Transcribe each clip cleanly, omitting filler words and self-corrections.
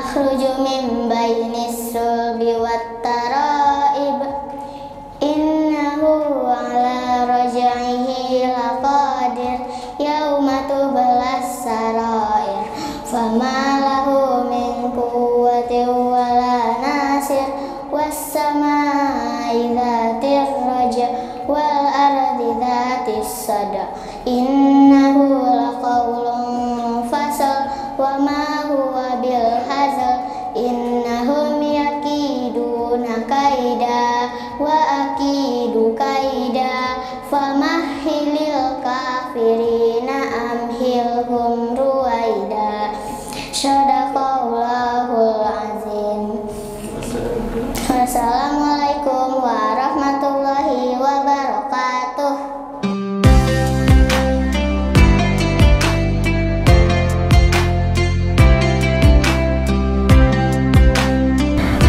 yakhruju min bainis sulbi wat taraib innahu ala raj'ihi laqadir yauma tublas sarair fama lahu min quwwatin wala nasir was-samaa'i dzatir raja wal ardi dzatis sada innahu laqawlun fasal wa ma huwa bil hazal innahum yakiduna kaida wa akidu kaida famahhilil kafirina amhilhum ruwaida sadaqallahul azim. Wassalamualaikum warahmatullahi wabarakatuh.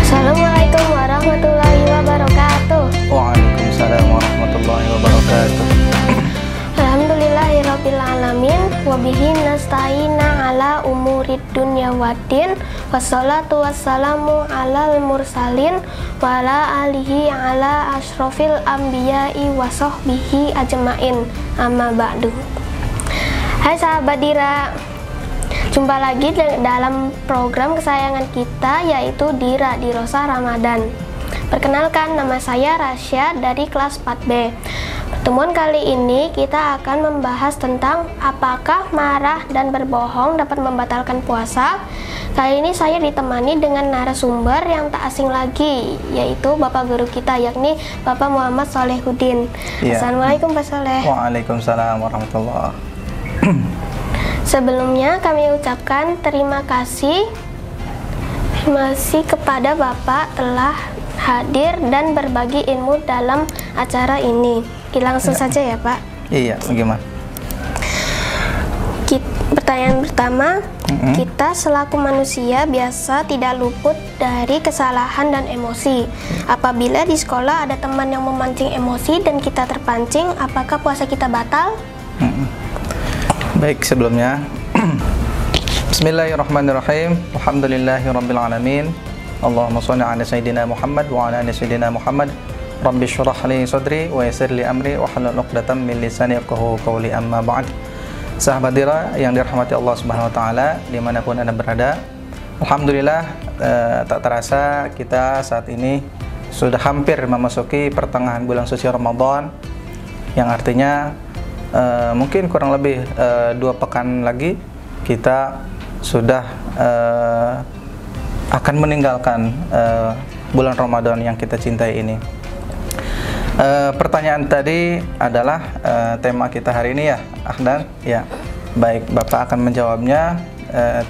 Assalamualaikum warahmatullahi wabarakatuh. Waalaikumsalam warahmatullahi wabarakatuh. Alhamdulillahirabbil alamin wa bihi nasta'ina ala umurid dunya waddin wassalatu wassalamu alal mursalin wa ala alihi ala asyrafil anbiya'i wa sahbihi ajmain amma ba'du. Hai sahabat Dira, jumpa lagi dalam program kesayangan kita yaitu Dira Dirosa Ramadan. Perkenalkan, nama saya Rasya dari kelas 4B. Pertemuan kali ini kita akan membahas tentang apakah marah dan berbohong dapat membatalkan puasa. Kali ini saya ditemani dengan narasumber yang tak asing lagi, yaitu Bapak Guru kita, yakni Bapak Muhammad Solehuddin. Ya. Assalamualaikum Pak Soleh. Waalaikumsalam warahmatullahi. Sebelumnya kami ucapkan terima kasih kepada Bapak telah hadir dan berbagi ilmu dalam acara ini. Langsung saja ya Pak. Iya, bagaimana? Pertanyaan pertama, kita selaku manusia biasa tidak luput dari kesalahan dan emosi. Apabila di sekolah ada teman yang memancing emosi dan kita terpancing, apakah puasa kita batal? Baik, sebelumnya Bismillahirrahmanirrahim. Alhamdulillahirabbil alamin. Allahumma shalli ala sayyidina Muhammad wa ala ali sayyidina Muhammad. Rabbi shrah li sadri wa yassir li amri wa hlul 'uqdatam min lisani yafqahu qawli, amma ba'd. Sahabat Dira yang dirahmati Allah Subhanahu wa taala dimanapun Anda berada, alhamdulillah tak terasa kita saat ini sudah hampir memasuki pertengahan bulan suci Ramadan, yang artinya mungkin kurang lebih 2 pekan lagi kita sudah akan meninggalkan bulan Ramadan yang kita cintai ini. Pertanyaan tadi adalah tema kita hari ini ya, Ahdan. Ya, baik, Bapak akan menjawabnya.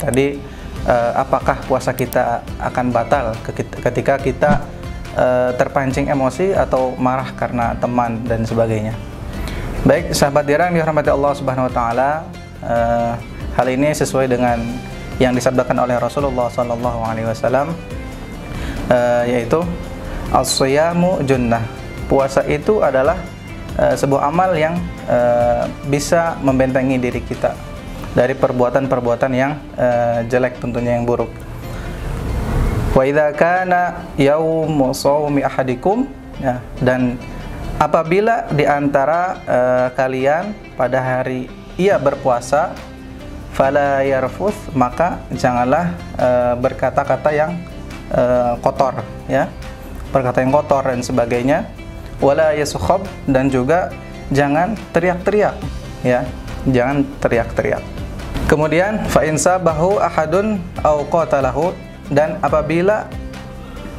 Tadi apakah puasa kita akan batal ketika kita terpancing emosi atau marah karena teman dan sebagainya. Baik, sahabat Dira yang dirahmati Allah Subhanahu wa taala, hal ini sesuai dengan yang disabdakan oleh Rasulullah SAW, yaitu as-siyamu junnah. Puasa itu adalah sebuah amal yang bisa membentengi diri kita dari perbuatan-perbuatan yang jelek, tentunya yang buruk. Wa idza kana yaumu shaumi ahadikum, ya, dan apabila di antara kalian pada hari ia berpuasa, fala yarfuth, maka janganlah berkata-kata yang kotor, ya, berkata yang kotor dan sebagainya. Wala yasukhab, dan juga jangan teriak-teriak, ya, jangan teriak-teriak. Kemudian fa in sabahu ahadun au qatalahu, dan apabila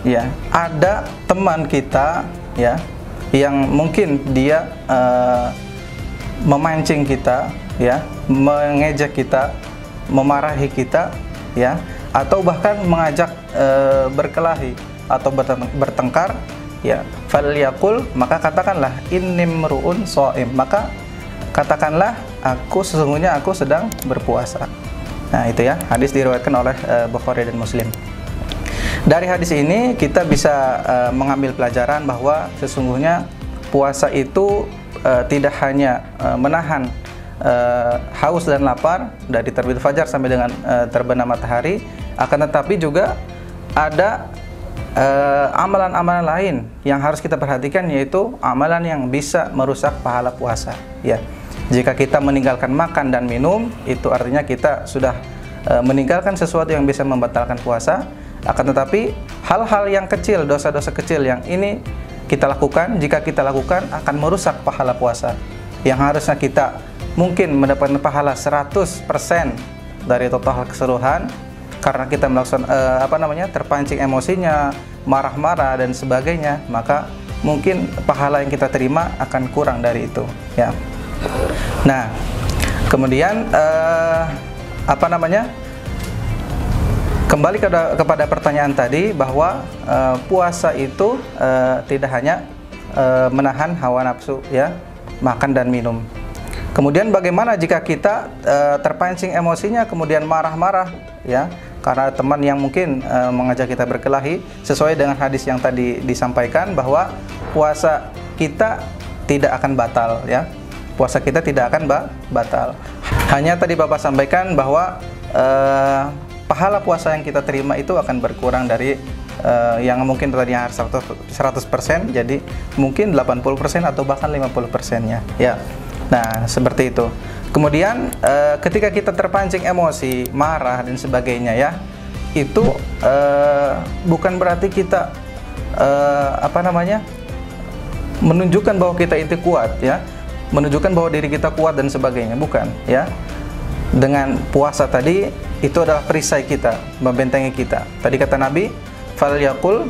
ya ada teman kita, ya, yang mungkin dia memancing kita, ya, mengejek kita, memarahi kita, ya, atau bahkan mengajak berkelahi atau bertengkar, ya, falyaqul, maka katakanlah inni mru'un shaim, maka katakanlah sesungguhnya aku sedang berpuasa. Nah, itu ya, hadis diriwayatkan oleh Bukhari dan Muslim. Dari hadis ini kita bisa mengambil pelajaran bahwa sesungguhnya puasa itu tidak hanya menahan haus dan lapar dari terbit fajar sampai dengan terbenam matahari, Akan tetapi juga ada amalan-amalan lain yang harus kita perhatikan, yaitu amalan yang bisa merusak pahala puasa. Ya, jika kita meninggalkan makan dan minum, itu artinya kita sudah meninggalkan sesuatu yang bisa membatalkan puasa. Akan tetapi hal-hal yang kecil, dosa-dosa kecil yang ini kita lakukan, jika kita lakukan akan merusak pahala puasa. Yang harusnya kita mungkin mendapatkan pahala 100% dari total keseluruhan, karena kita melakukan terpancing emosinya, marah-marah dan sebagainya, maka mungkin pahala yang kita terima akan kurang dari itu, ya. Nah, kemudian kembali kepada pertanyaan tadi, bahwa puasa itu tidak hanya menahan hawa nafsu, ya, makan dan minum. Kemudian bagaimana jika kita terpancing emosinya, kemudian marah-marah, ya, karena teman yang mungkin mengajak kita berkelahi, sesuai dengan hadis yang tadi disampaikan, bahwa puasa kita tidak akan batal, ya. Puasa kita tidak akan batal. Hanya tadi Bapak sampaikan bahwa pahala puasa yang kita terima itu akan berkurang dari yang mungkin tadinya 100%, jadi mungkin 80% atau bahkan 50%-nya, ya. Nah, seperti itu. Kemudian ketika kita terpancing emosi, marah dan sebagainya, ya, itu bukan berarti kita menunjukkan bahwa kita itu kuat, ya, menunjukkan bahwa diri kita kuat dan sebagainya, bukan, ya. Dengan puasa tadi, itu adalah perisai kita, membentengi kita. Tadi kata Nabi, falyaqul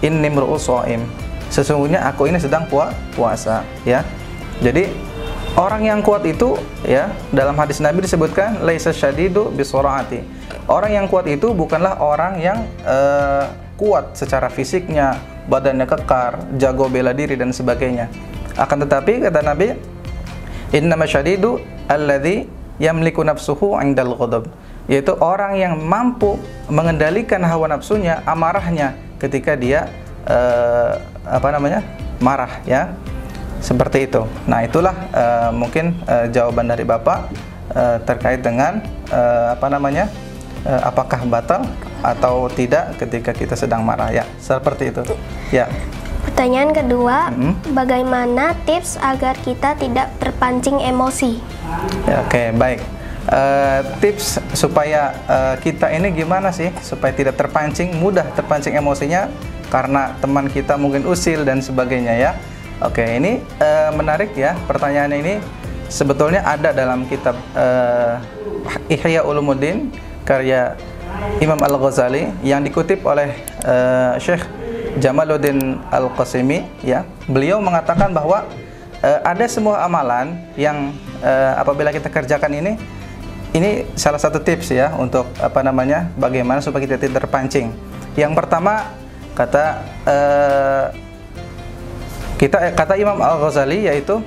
inni mru'us shaim, sesungguhnya aku ini sedang puasa, ya. Jadi orang yang kuat itu, ya, dalam hadis Nabi disebutkan laisa syadidu bisur'ati. Orang yang kuat itu bukanlah orang yang kuat secara fisiknya, badannya kekar, jago bela diri dan sebagainya. Akan tetapi kata Nabi, innama syadidu alladzi yamliku nafsuhu 'indal ghadab, yaitu orang yang mampu mengendalikan hawa nafsunya, amarahnya ketika dia marah, ya. Seperti itu. Nah, itulah mungkin jawaban dari Bapak terkait dengan apakah batal atau tidak ketika kita sedang marah, ya. Seperti itu. Ya. Pertanyaan kedua, bagaimana tips agar kita tidak terpancing emosi? Ya, oke, baik. Tips supaya kita ini gimana sih supaya tidak mudah terpancing emosinya karena teman kita mungkin usil dan sebagainya, ya. Oke, ini menarik, ya. Pertanyaan ini sebetulnya ada dalam kitab Ihya Ulumuddin karya Imam Al-Ghazali yang dikutip oleh Syekh Jamaluddin Al-Qasimi, ya. Beliau mengatakan bahwa ada semua amalan yang apabila kita kerjakan ini salah satu tips, ya, untuk bagaimana supaya kita tidak terpancing. Yang pertama, kata Imam Al-Ghazali, yaitu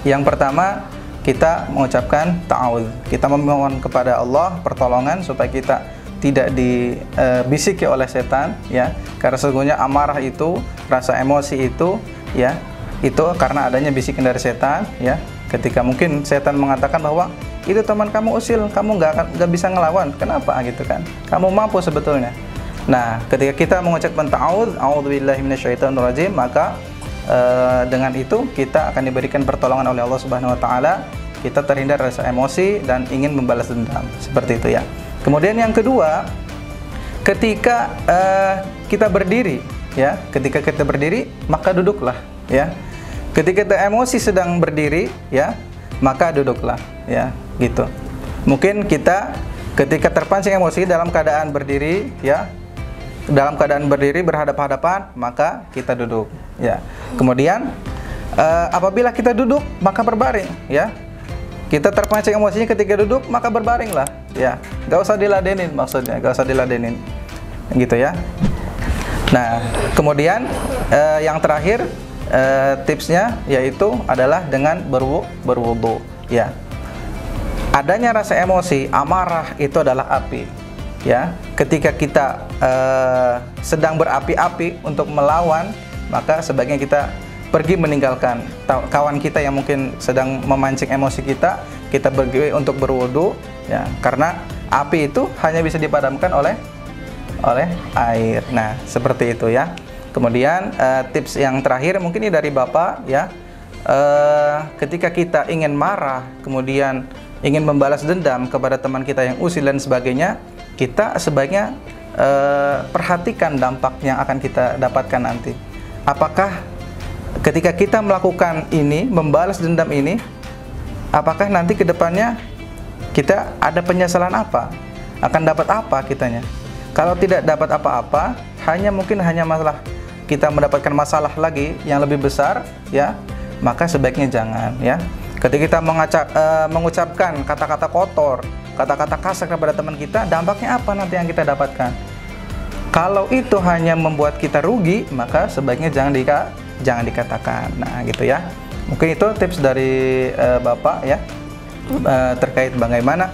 yang pertama kita mengucapkan ta'awudz. Kita memohon kepada Allah pertolongan supaya kita tidak dibisiki oleh setan, ya. Karena sesungguhnya amarah itu, rasa emosi itu, ya, itu karena adanya bisikan dari setan, ya. Ketika mungkin setan mengatakan bahwa itu teman kamu usil, kamu nggak bisa ngelawan, kenapa gitu kan? Kamu mampu sebetulnya. Nah, ketika kita mengucapkan ta'awudz, a'udzubillahi minasyaitonirrajim, maka dengan itu kita akan diberikan pertolongan oleh Allah Subhanahu wa taala. Kita terhindar rasa emosi dan ingin membalas dendam. Seperti itu, ya. Kemudian yang kedua, ketika kita berdiri, ya, ketika kita berdiri, maka duduklah, ya. Ketika kita emosi sedang berdiri, ya, maka duduklah, ya, gitu. Mungkin kita ketika terpancing emosi dalam keadaan berdiri, ya, dalam keadaan berdiri berhadap-hadapan, maka kita duduk, ya. Kemudian apabila kita duduk, maka berbaring, ya. Kita terpancing emosinya ketika duduk, maka berbaringlah, ya. Gak usah diladenin, maksudnya, gak usah diladenin, gitu, ya. Nah, kemudian yang terakhir tipsnya yaitu adalah dengan berwudu, ya. Adanya rasa emosi, amarah itu adalah api, ya. Ketika kita sedang berapi-api untuk melawan, maka sebaiknya kita pergi meninggalkan kawan kita yang mungkin sedang memancing emosi kita pergi untuk berwudu, ya. Karena Api itu hanya bisa dipadamkan oleh air. Nah, seperti itu ya. Kemudian tips yang terakhir mungkin ini dari Bapak ya. Ketika kita ingin marah, kemudian ingin membalas dendam kepada teman kita yang usil dan sebagainya, kita sebaiknya perhatikan dampak yang akan kita dapatkan nanti. Apakah ketika kita melakukan ini, membalas dendam ini, apakah nanti ke depannya kita ada penyesalan apa? Akan dapat apa kitanya? Kalau tidak dapat apa-apa, mungkin hanya masalah kita mendapatkan masalah lagi yang lebih besar ya, maka sebaiknya jangan ya. Ketika kita mengucapkan kata-kata kotor, kata-kata kasar kepada teman kita, dampaknya apa nanti yang kita dapatkan? Kalau itu hanya membuat kita rugi, maka sebaiknya jangan dikatakan. Nah, gitu ya. Mungkin itu tips dari Bapak ya, terkait bagaimana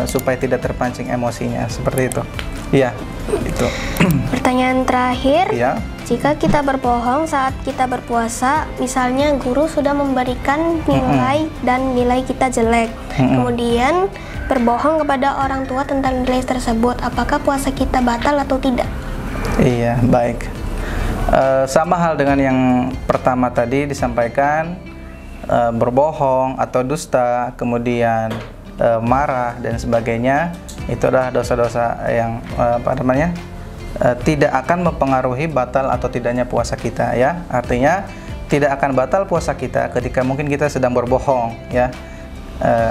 supaya tidak terpancing emosinya, seperti itu. Iya, itu. Pertanyaan terakhir. Iya. Jika kita berbohong saat kita berpuasa, misalnya guru sudah memberikan nilai dan nilai kita jelek, kemudian berbohong kepada orang tua tentang nilai tersebut, apakah puasa kita batal atau tidak? Iya, baik. Sama hal dengan yang pertama tadi disampaikan, berbohong atau dusta, kemudian marah dan sebagainya, itu adalah dosa-dosa yang tidak akan mempengaruhi batal atau tidaknya puasa kita ya. Artinya tidak akan batal puasa kita ketika mungkin kita sedang berbohong ya,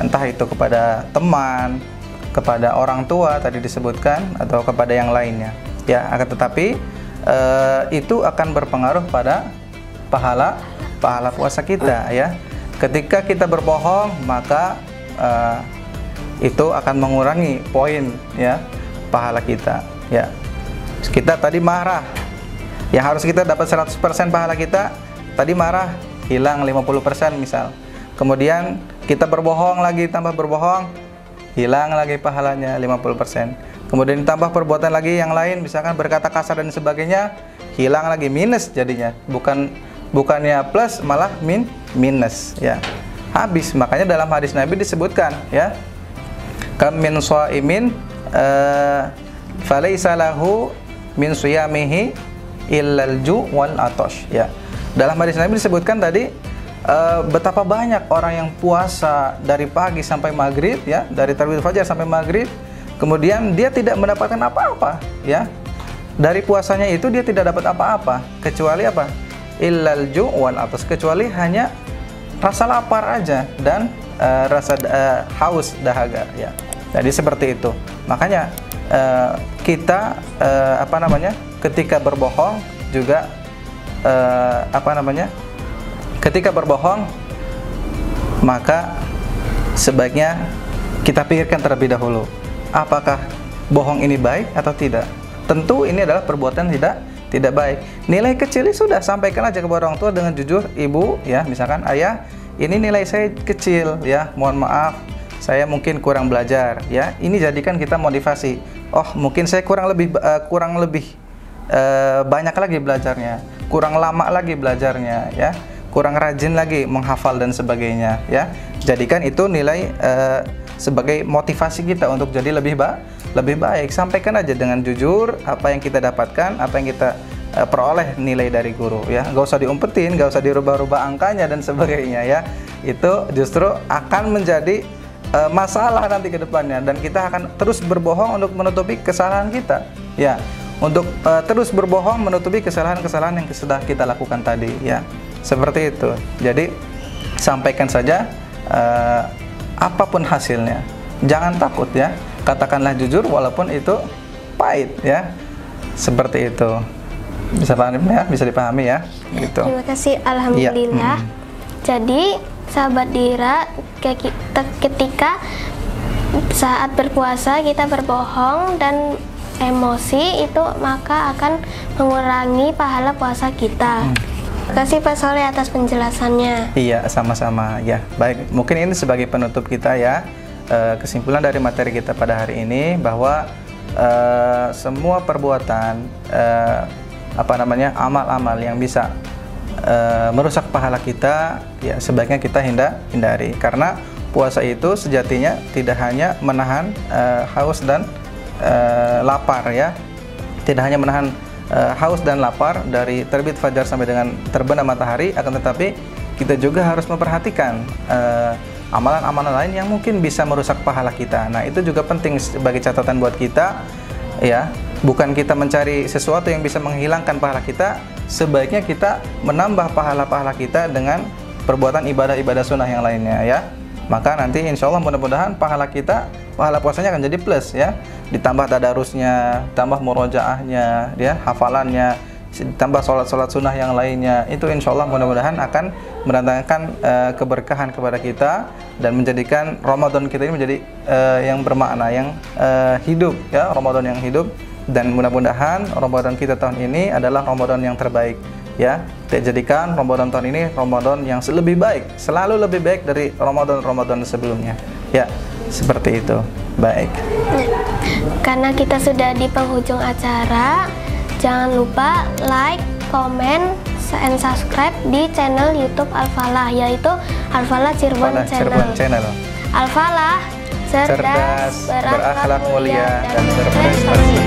entah itu kepada teman, kepada orang tua tadi disebutkan, atau kepada yang lainnya ya. Akan tetapi itu akan berpengaruh pada pahala puasa kita ya. Ketika kita berbohong, maka itu akan mengurangi poin ya pahala kita ya. Kita tadi marah, yang harus kita dapat 100% pahala kita, tadi marah hilang 50% misal. Kemudian kita berbohong lagi, tambah berbohong, hilang lagi pahalanya 50%. Kemudian ditambah perbuatan lagi yang lain, misalkan berkata kasar dan sebagainya, hilang lagi, minus jadinya. Bukannya plus, malah minus ya. Habis. Makanya dalam hadis Nabi disebutkan ya, kam min shaimin falaysa lahu min siyamihi illal ju' wal atash ya. Dalam hadis Nabi disebutkan tadi betapa banyak orang yang puasa dari pagi sampai maghrib ya, dari tarawih fajar sampai maghrib, kemudian dia tidak mendapatkan apa-apa ya. Dari puasanya itu dia tidak dapat apa-apa kecuali apa? Illal ju' wal atash, kecuali hanya rasa lapar aja dan rasa haus, dahaga ya. Jadi seperti itu. Makanya kita ketika berbohong juga ketika berbohong, maka sebaiknya kita pikirkan terlebih dahulu, apakah bohong ini baik atau tidak. Tentu ini adalah perbuatan tidak baik. Nilai kecil sudah sampaikan aja kepada orang tua dengan jujur. Ibu ya, misalkan ayah, ini nilai saya kecil ya, mohon maaf, saya mungkin kurang belajar ya. Ini jadikan kita motivasi. Oh, mungkin saya kurang lebih banyak lagi belajarnya, kurang lama lagi belajarnya ya, kurang rajin lagi menghafal dan sebagainya ya. Jadikan itu nilai sebagai motivasi kita untuk jadi lebih baik. Sampaikan aja dengan jujur apa yang kita dapatkan, apa yang kita peroleh nilai dari guru ya. Gak usah diumpetin, gak usah dirubah-rubah angkanya dan sebagainya ya. Itu justru akan menjadi masalah nanti ke depannya, dan kita akan terus berbohong untuk menutupi kesalahan kita ya, untuk terus berbohong menutupi kesalahan-kesalahan yang sudah kita lakukan tadi ya. Seperti itu. Jadi sampaikan saja apapun hasilnya, jangan takut ya, katakanlah jujur walaupun itu pahit ya. Seperti itu. Bisa paham ya? Bisa dipahami ya gitu. Terima kasih, alhamdulillah ya. Jadi sahabat Dira, ketika saat berpuasa kita berbohong dan emosi itu, maka akan mengurangi pahala puasa kita. Terima kasih Pak Soleh atas penjelasannya. Iya, sama-sama ya. Baik, mungkin ini sebagai penutup kita ya. Kesimpulan dari materi kita pada hari ini bahwa semua perbuatan amal-amal yang bisa merusak pahala kita ya, sebaiknya kita hindari, karena puasa itu sejatinya tidak hanya menahan haus dan lapar ya. Tidak hanya menahan haus dan lapar dari terbit fajar sampai dengan terbenam matahari, akan tetapi kita juga harus memperhatikan amalan-amalan lain yang mungkin bisa merusak pahala kita. Nah, itu juga penting sebagai catatan buat kita ya. Bukan kita mencari sesuatu yang bisa menghilangkan pahala kita, sebaiknya kita menambah pahala-pahala kita dengan perbuatan ibadah-ibadah sunnah yang lainnya ya. Maka nanti insya Allah mudah-mudahan pahala kita, pahala puasanya akan jadi plus ya. Ditambah tadarusnya, tambah murojaahnya, ya, hafalannya, ditambah sholat-sholat sunnah yang lainnya. Itu insya Allah mudah-mudahan akan mendatangkan keberkahan kepada kita dan menjadikan Ramadan kita ini menjadi yang bermakna, yang hidup ya, Ramadan yang hidup. Dan mudah-mudahan Ramadan kita tahun ini adalah Ramadan yang terbaik ya. Kita jadikan Ramadan tahun ini Ramadan yang lebih baik, selalu lebih baik dari Ramadan sebelumnya ya, seperti itu. Baik, karena kita sudah di penghujung acara, jangan lupa like, comment, and subscribe di channel YouTube Al-Falah, yaitu Al-Falah Cirebon Channel. Al-Falah cerdas, berakhlak mulia, dan berprestasi.